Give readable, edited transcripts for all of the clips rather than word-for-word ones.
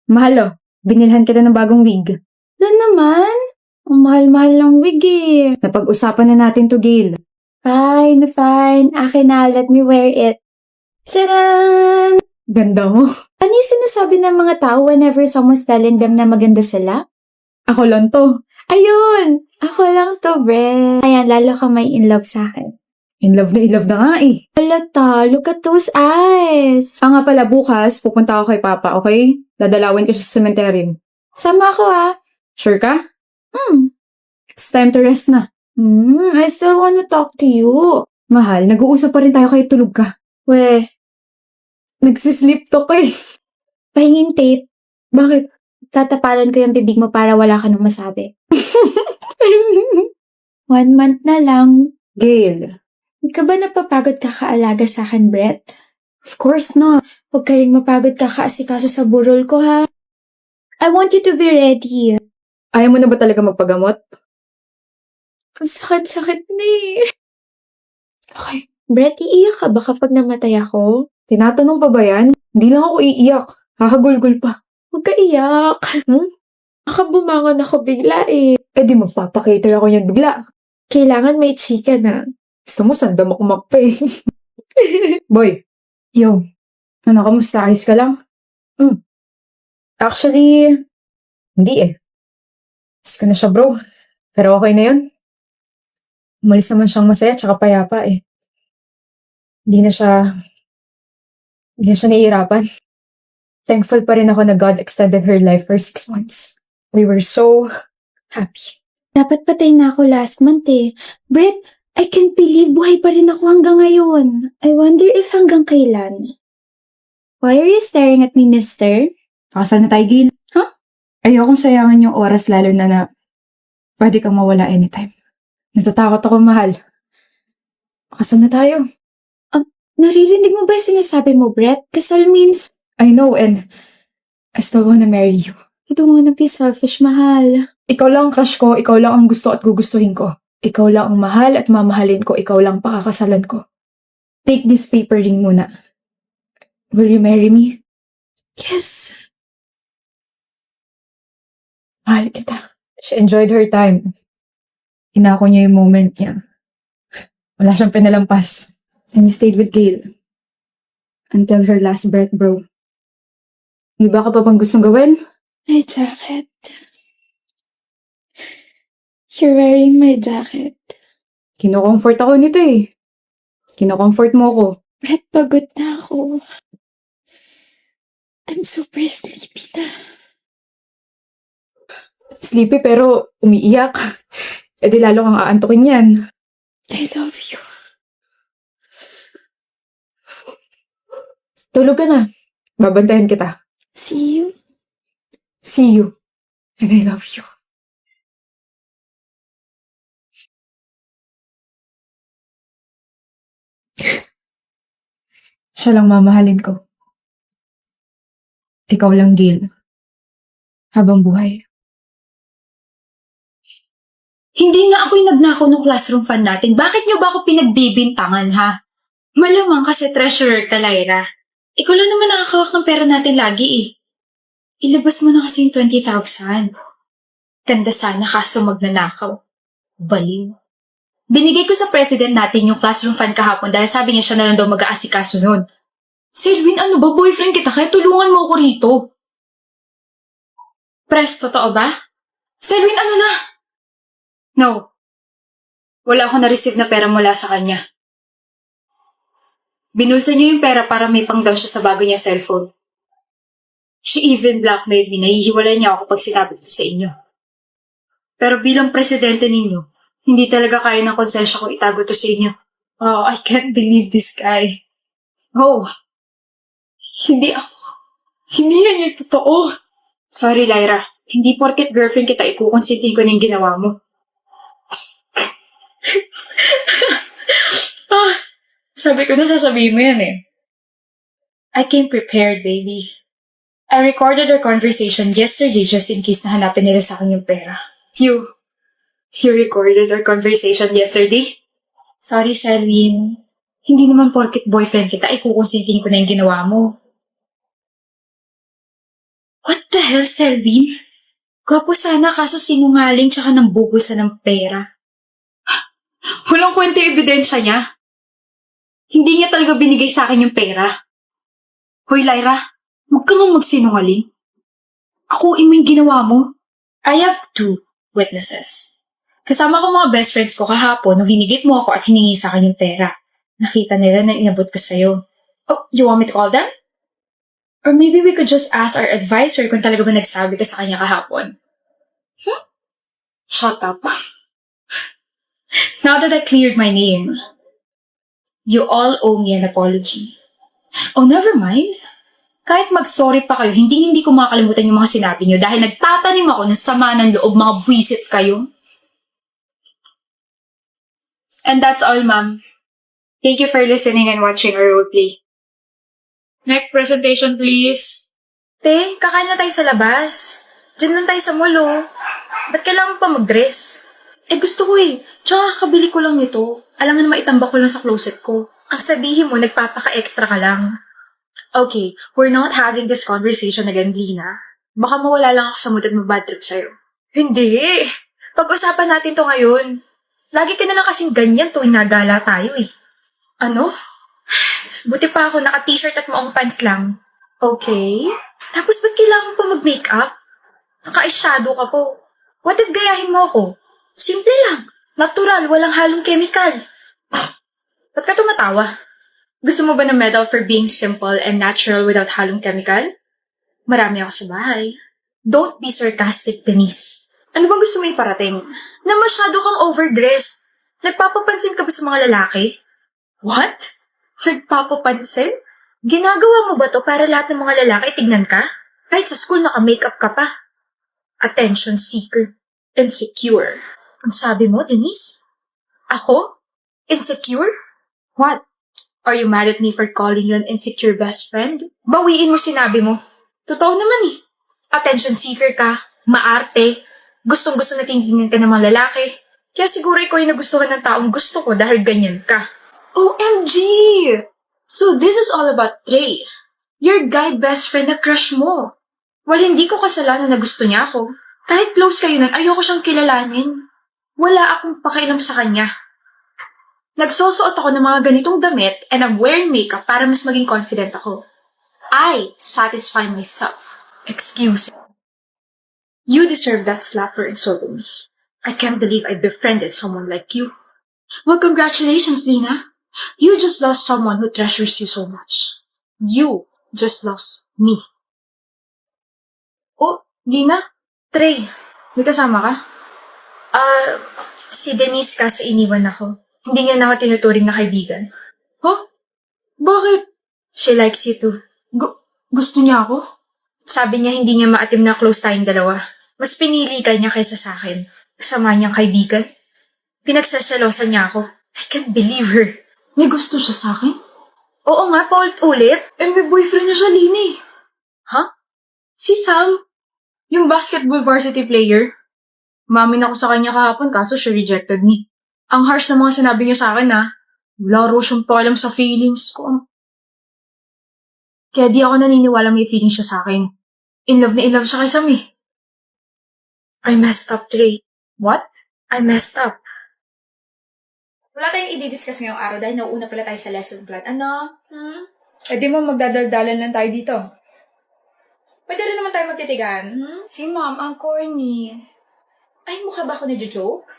Mahal oh, binilhan kita ng bagong wig. Na naman? Ang mahal-mahal ng wig eh. Napag-usapan na natin to, Gail. Fine, fine. Akin na, let me wear it. Tcharan! Ganda mo. Ano yung sinasabi ng mga tao whenever someone's telling them na maganda sila? Ako lang to. Ayun! Ako lang to, bre. Ayan, lalo ka may in love sa akin. In love na nga eh. Alata, look at those eyes. Nga pala bukas, pupunta ako kay Papa, okay? Dadalawin ko siya sa cemetery. Sama ako ah. Sure ka? Hmm. It's time to rest na. I still wanna talk to you. Mahal, nag-uusap pa rin tayo kahit tulog ka. Weh, Nagsisleep talk eh. pahingin tape. Bakit? Tatapalan ko yung bibig mo para wala ka nang masabi. 1 month na lang. Gail. Huwag ka ba napapagod kakaalaga sa akin, Brett? Of course not. Huwag ka rin mapagod kakaasikaso sa burol ko, ha? I want you to be ready. Ayaw mo na ba talaga magpagamot? Ang sakit-sakit na eh. Okay. Brett, iiyak ka ba kapag namatay ako? Tinatanong pa ba yan? Hindi lang ako iiyak. Kakagulgul pa. Huwag ka iyak. Baka bumangon ako bigla eh. Eh di magpapakater ako yan bigla. Kailangan may chika na. Gusto mo sandamak-mak pa eh. Boy. Yo. Ano, kamusta? Ayos ka lang? Actually, hindi eh. Ayos ko na siya bro. Pero okay na yun. Umalis naman siyang masaya tsaka payapa eh. Hindi na siya nahihirapan. Thankful pa rin ako na God extended her life for 6 months. We were so happy. Dapat patay na ako last month eh. Brett, I can't believe buhay pa rin ako hanggang ngayon. I wonder if hanggang kailan. Why are you staring at me, mister? Pakasal na tayo, Gil. Huh? Ayokong sayangan yung oras lalo na pwede kang mawala anytime. Natatakot ako, mahal. Pakasal na tayo. Naririnig mo ba yung sinasabi mo, Brett? Kasal means, I know and I still wanna marry you. I don't wanna be selfish, mahal. Ikaw lang ang crush ko, ikaw lang ang gusto at gugustuhin ko. Ikaw lang ang mahal at mamahalin ko, ikaw lang pakakasalan ko. Take this paper ring muna. Will you marry me? Yes. Mahal kita. She enjoyed her time. Inako niya yung moment niya. Wala siyang pinalampas. And you stayed with Gail. Until her last breath, bro. May iba ka pa bang gustong gawin? My jacket. You're wearing my jacket. Kino-comfort ako nito eh. Kino-comfort mo ako. Brett, pagod na ako. I'm super sleepy na. Sleepy pero umiiyak. E di lalo kang aantukin yan. I love you. Tulog ka na. Babantayan kita. See you. See you. And I love you. Siya lang mamahalin ko. Ikaw lang, Gail. Habang buhay. Hindi nga ako yung nagnakaw ng classroom fund natin. Bakit niyo ba ako pinagbibintangan, ha? Malamang kasi treasurer ka, Lyra. Ikaw lang naman nakakawak ng pera natin lagi eh. Ilabas mo na kasi yung 20,000. Ganda sana kaso magnanakaw. Baliw. Binigay ko sa president natin yung classroom fund kahapon dahil sabi niya siya na lang daw mag-aasikaso nun. Selwyn, ano ba? Boyfriend kita kaya tulungan mo ako rito. Pres, totoo ba? Selwyn, ano na? No. Wala ako na-receive na pera mula sa kanya. Binulsa niyo yung pera para may pang-down siya sa bago niya cellphone. She even blackmailed me. Nahihiwalay niya ako pag sinabi ito sa inyo. Pero bilang presidente ninyo, hindi talaga kaya ng konsensya ko itago ito sa inyo. Oh, I can't believe this guy. Oh, hindi ako. Hindi yan yung totoo. Sorry, Lyra. Hindi porket girlfriend kita, ikukonsintin ko na yung ginawa mo. Sabi ko na sasabihin mo yan eh. I came prepared, baby. I recorded our conversation yesterday just in case na hanapin nila sa akin yung pera. You recorded our conversation yesterday? Sorry, Selwyn. Hindi naman porket boyfriend kita, ikukonsintin ko na yung ginawa mo. What the hell, Selvin? Gwapo sana kaso sinungaling tsaka nang bubulsa ng pera. Walang kwenta yung ebidensya niya. Hindi niya talaga binigay sa akin yung pera. Hoy, Lyra, huwag ka nga magsinungaling. Akuin mo yung ginawa mo. I have 2 witnesses. Kasama ko mga best friends ko kahapon nung hinigit mo ako at hiningi sa akin yung pera. Nakita nila na inabot ko sa'yo. Oh, you want me to call them? Or maybe we could just ask our advisor kung talaga ba nagsabi ka sa kanya kahapon. Shut up. Now that I cleared my name, you all owe me an apology. Oh, never mind. Kahit mag-sorry pa kayo, hindi ko makakalimutan yung mga sinabi niyo dahil nagtatanim ako ng sama ng loob, mga buwisit kayo. And that's all, ma'am. Thank you for listening and watching our roleplay. Next presentation, please. Te, kakain na tayo sa labas. Diyan lang tayo sa mall, oh. Ba't kailangan pa mag-dress? Gusto ko eh. Tsaka kabili ko lang nito. Alam nga na maitambak ko lang sa closet ko. Ang sabihin mo, nagpapaka-extra ka lang. Okay, we're not having this conversation again, Lina. Baka mawala lang ako sa mood at mag-bad trip sa'yo. Hindi! Pag-usapan natin to ngayon. Lagi ka na lang kasing ganyan tuwing nagala tayo eh. Ano? Buti pa ako naka-t-shirt at maong pants lang. Okay. Tapos ba't kailangan pa mag-makeup? Naka-eyeshadow ka po. What if gayahin mo ako? Simple lang. Natural, walang halong chemical. Ba't ka tumatawa? Gusto mo ba ng medal for being simple and natural without halong chemical? Marami ako sa bahay. Don't be sarcastic, Denise. Ano ba gusto mo iparating? Na masyado kang overdressed. Nagpapapansin ka ba sa mga lalaki? What? Nagpapapansin? Ginagawa mo ba to para lahat ng mga lalaki tignan ka? Kahit sa school naka-makeup ka pa. Attention seeker. Insecure. Ang sabi mo, Denise? Ako? Insecure? What? Are you mad at me for calling you an insecure best friend? Bawiin mo sinabi mo. Totoo naman eh. Attention seeker ka, maarte, gustong-gusto na tingnan ka ng mga lalaki. Kaya siguro ikaw yung nagustuhan ng taong gusto ko dahil ganyan ka. OMG! So this is all about Trey. Your guy best friend na crush mo. Well, hindi ko kasalanan na gusto niya ako. Kahit close kayo nun, ayoko siyang kilalanin. Wala akong pakialam sa kanya. Nagsusuot ako ng mga ganitong damit and I'm wearing makeup para mas maging confident ako. I satisfy myself. Excuse me. You deserve that slap for insulting me. I can't believe I befriended someone like you. Well, congratulations, Lina. You just lost someone who treasures you so much. You just lost me. Oh, Lina? Trey, may kasama ka? Si Denise kasi iniwan ako. Hindi niya na ako tinuturing na kaibigan. Huh? Bakit? She likes you too. Gusto niya ako? Sabi niya hindi niya maatim na close tayong dalawa. Mas pinili ka niya kaysa sa akin. Kasama niyang kaibigan. Pinagsasalosan niya ako. I can't believe her. May gusto siya sa akin? Oo nga, paulit-ulit. May boyfriend niya siya, Lini. Huh? Si Sam. Yung basketball varsity player. Umamin ako sa kanya kahapon kaso she rejected me. Ang harsh na mga sinabi niya sa akin wala raw siyang pakialam sa feelings ko. Kaya di ako naniniwala may feelings siya sa akin. In love na in love siya kay Sam eh. I messed up, Trey. What? I messed up. Wala tayong i-discuss ngayong araw dahil nauuna pala tayo sa lesson plan. Ano? Di mo magdadaldalan lang tayo dito. Pwede rin naman tayo magtitigan. Si ma'am, ang corny. Ay, mukha ba ako na-joke?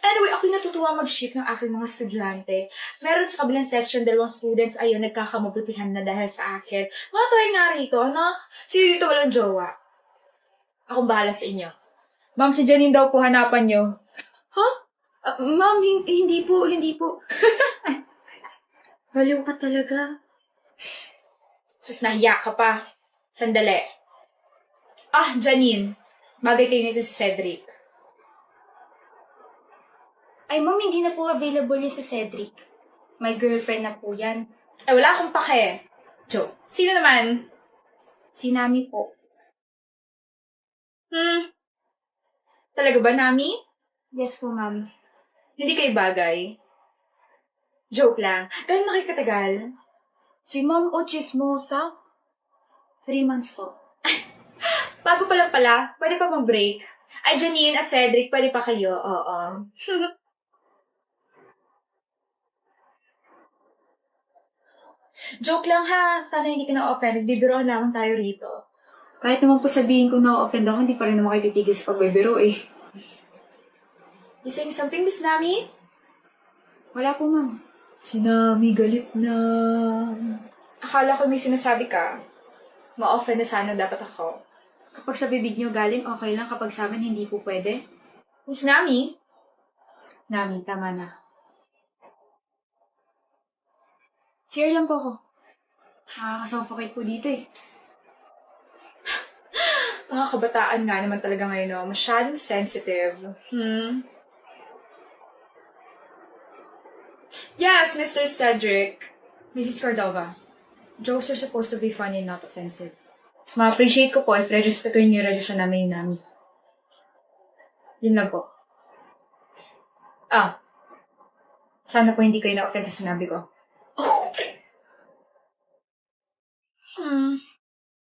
Anyway, ako'y natutuwa mag-ship ng aking mga estudyante. Meron sa kabilang section, 2 students ayun, nagkakamabutihan na dahil sa akin. Mga tuway nga rito, ano? Sino dito walang jowa? Akong bahala sa inyo. Ma'am, si Janine daw po hanapan nyo. Huh? Ma'am, hindi po. Baliw ka talaga. Sus, nahiya ka pa. Sandali. Janine. Bagay kayo nito si Cedric. Ay, ma'am, hindi na po available yun sa Cedric. My girlfriend na po yan. Ay, wala akong pake. Joke. Sino naman? Si Nami po. Talaga ba, Nami? Yes po, ma'am. Hindi kayo bagay. Joke lang. Gano'n na kayo katagal? Si ma'am o chismosa? 3 months po. Bago pa lang pala, pwede pa mag-break. Ay, Janine at Cedric, pwede pa kayo. Oo. Joke lang ha. Sana hindi ka na-offend. Bibiroan lamang tayo rito. Kahit naman po sabihin kung na-offend ako, hindi pa rin naman kayo titigil sa pagbibiro eh. You saying something, Miss Nami? Wala po, ma'am. Si Nami, galit na. Akala ko may sinasabi ka. Ma-offend na sana dapat ako. Kapag sa bibig niyo galing, okay lang. Kapag sa amin, hindi po pwede. Miss Nami? Nami, tama na. Cheer lang po ako. Nakakasuffocate po dito eh. Mga kabataan nga naman talaga ngayon, no? Masyadong sensitive. Yes, Mr. Cedric. Mrs. Cordova. Jokes are supposed to be funny and not offensive. So, ma-appreciate ko po if re-respetuhin niyo yung relasyon namin ni Nami. Yun lang po. Sana po hindi kayo na-offense sa sinabi ko.